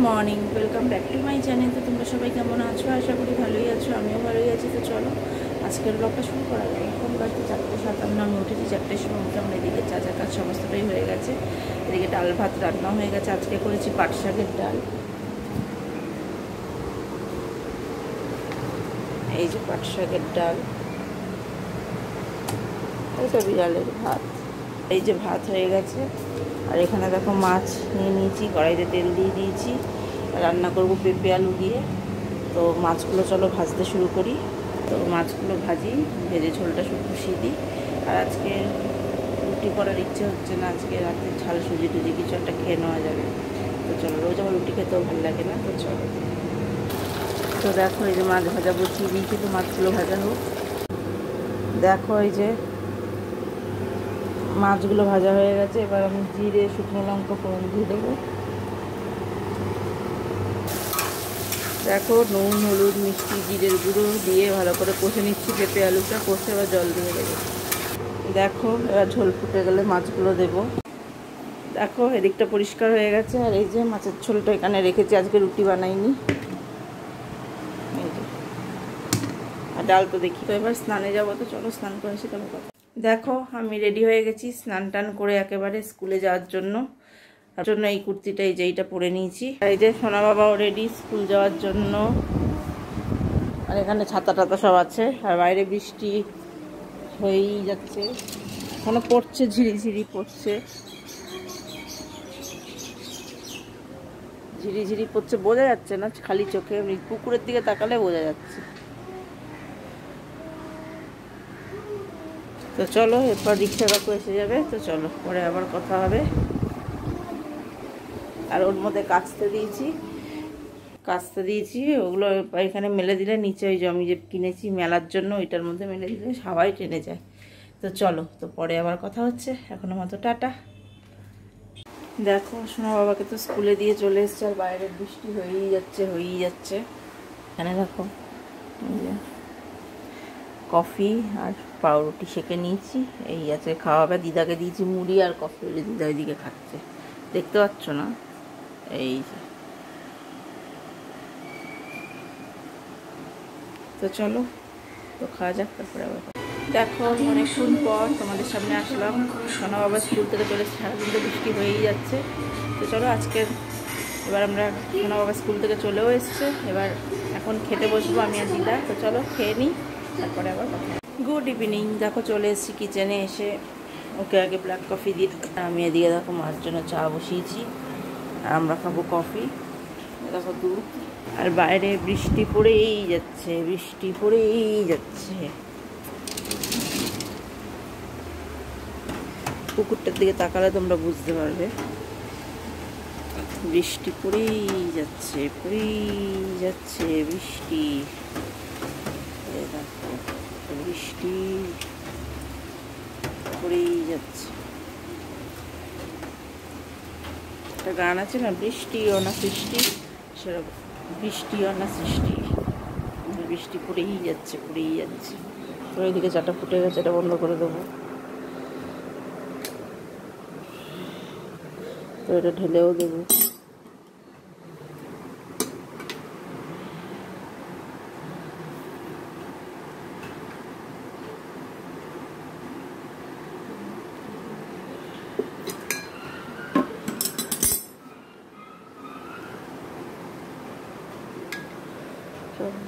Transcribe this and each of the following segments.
Morning, welcome back to my channel. তো তোমরা সবাই কেমন আছো? আশা করি ভালোই আছো, আমিও ভালোই আছি। তো চলো আজকের ব্লগটা শুরু করা যায়। এখন বাজতে 4:57, আমি উঠেছি 4টের সময়। উঠে আমার এদিকে চা কাজ সমস্তটাই হয়ে গেছে। এদিকে ডাল ভাত রান্না হয়ে গেছে। আজকে করেছি পাট শাকের ডাল। এই যে পাট শাকের ডাল, এইটা বিড়ালের ভাত। এই যে ভাত হয়ে গেছে। আর এখানে দেখো মাছ নিয়ে নিয়েছি, কড়াইতে তেল দিয়ে দিয়েছি। রান্না করব পেঁপে আলু দিয়ে। তো মাছগুলো চলো ভাজতে শুরু করি। তো মাছগুলো ভেজে ঝোলটা শুধু বসিয়ে দিই। আর আজকে রুটি করার ইচ্ছে হচ্ছে না, আজকে রাতে ঝাল সুজি টুজি কিছু একটা খেয়ে নেওয়া যাবে। তো চলো, রোজ আমার রুটি খেতেও ভালো লাগে না। তো চলো, তো দেখো এই যে মাছ ভাজা বসিয়ে দিয়েছি। তো মাছগুলো ভাজা হোক। দেখো এই যে মাছগুলো ভাজা হয়ে গেছে। এবার আমি জিরে শুকনো লঙ্কা ফোড়ন দিয়ে দেবো। দেখো নুন হলুদ মিষ্টি জিরের গুঁড়ো দিয়ে ভালো করে কষে নিচ্ছি। পেঁপে আলুটা কষে এবার জল দিয়ে দেবো। দেখো এবার ঝোল ফুটে গেলে মাছগুলো দেবো। দেখো এদিকটা পরিষ্কার হয়ে গেছে। আর এই যে মাছের ঝোলটা এখানে রেখেছি, আজকে রুটি বানাইনি। এই যে আর ডাল তো দেখি। তো এবার স্নানে যাবো। তো চলো স্নান করে এসে তোমার কথা। দেখো আমি রেডি হয়ে গেছি স্নান টান করে একেবারে স্কুলে যাওয়ার জন্য। এই কুর্তিটা এই যে এইটা পরে নিয়েছি। আর এই যে সোনা বাবাও রেডি স্কুল যাওয়ার জন্য। আর এখানে ছাতা টাতা সব আছে। আর বাইরে বৃষ্টি হয়েই যাচ্ছে, এখনো পড়ছে, ঝিরিঝিরি পড়ছে, ঝিরিঝিরি পড়ছে। বোঝা যাচ্ছে না খালি চোখে, পুকুরের দিকে তাকালে বোঝা যাচ্ছে। তো চলো এরপর রিক্সা কাকু এসে যাবে। তো চলো পরে আবার কথা হবে। আর ওর মধ্যে কাচতে দিয়েছি ওগুলো এখানে মেলে দিলে নিচে ওই যে আমি যে কিনেছি মেলার জন্য ওইটার মধ্যে মেলে দিলে হাওয়াই টেনে যায়। তো চলো, তো পরে আবার কথা হচ্ছে। এখনো মতো টাটা। দেখো সোনা বাবাকে তো স্কুলে দিয়ে চলে এসছে। আর বাইরের বৃষ্টি হয়েই যাচ্ছে। এখানে দেখো কফি আর পাউরুটি সেঁকে নিয়েছি, এই আছে খাওয়াবে। দিদাকে দিয়েছি মুড়ি আর কফি, দিদা ওইদিকে খাচ্ছে, দেখতে পাচ্ছ না? এই যে, তো চলো তো খাওয়া যাক, তারপরে আবার। দেখো অনেকক্ষণ পর তোমাদের সামনে আসলাম। সোনা বাবা স্কুল থেকে চলে এসেছে, সারাদিন তো বৃষ্টি হয়েই যাচ্ছে। তো চলো এবার আমরা সোনা বাবা স্কুল থেকে চলেও এসছে। এবার এখন খেতে বসবো আমি আর দিদা। তো চলো খেয়ে নিই, তারপরে আবার কথা। Good evening. দেখো চলে এসেছি কিচেনে। এসে ওকে আগে ব্ল্যাক কফি দিয়ে, আমি এদিকে দেখো মার জন্য চা বসিয়েছি। আর আমরা খাবো কফি। দেখো দুধ। আর বাইরে বৃষ্টি পড়েই যাচ্ছে। পুকুরটার দিকে তাকালে তোমরা বুঝতে পারবে। বৃষ্টি পড়েই যাচ্ছে বৃষ্টি। দেখো বৃষ্টি পড়েই যাচ্ছে। একটা গান আছে না, বৃষ্টিও না সৃষ্টি, সেরকম বৃষ্টিও না সৃষ্টি। বৃষ্টি পড়েই যাচ্ছে। তো ওইদিকে চাটা ফুটে গেছে, এটা বন্ধ করে দেবো। তো এটা ঢেলেও দেবো।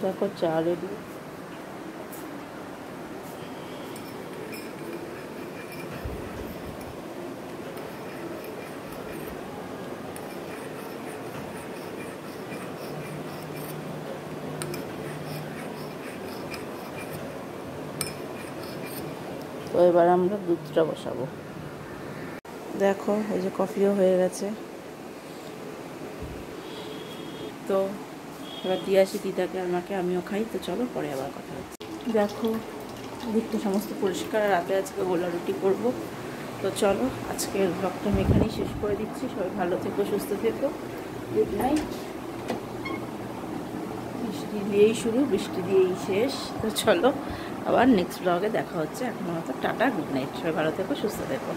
দেখো চা রেডি। তো এবার আমরা দুধটা বসাবো। দেখো এই যে কফিও হয়ে গেছে। তো এবার দিয়ে আসি দিদাকে আমাকে, আমিও খাই। তো চলো পরে আবার কথা হচ্ছে। দেখো দিকটা সমস্ত পরিষ্কার। রাতে আজকে গোলা রুটি করবো। তো চলো আজকের ব্লগটা আমি এখানেই শেষ করে দিচ্ছি। সবাই ভালো থেকো, সুস্থ থেকো। Good night. বৃষ্টি দিয়েই শুরু, বৃষ্টি দিয়েই শেষ। তো চলো আবার নেক্সট ব্লগে দেখা হচ্ছে। এখন মতো টাটা, গুড নাইট। সবাই ভালো থেকো, সুস্থ থেকো।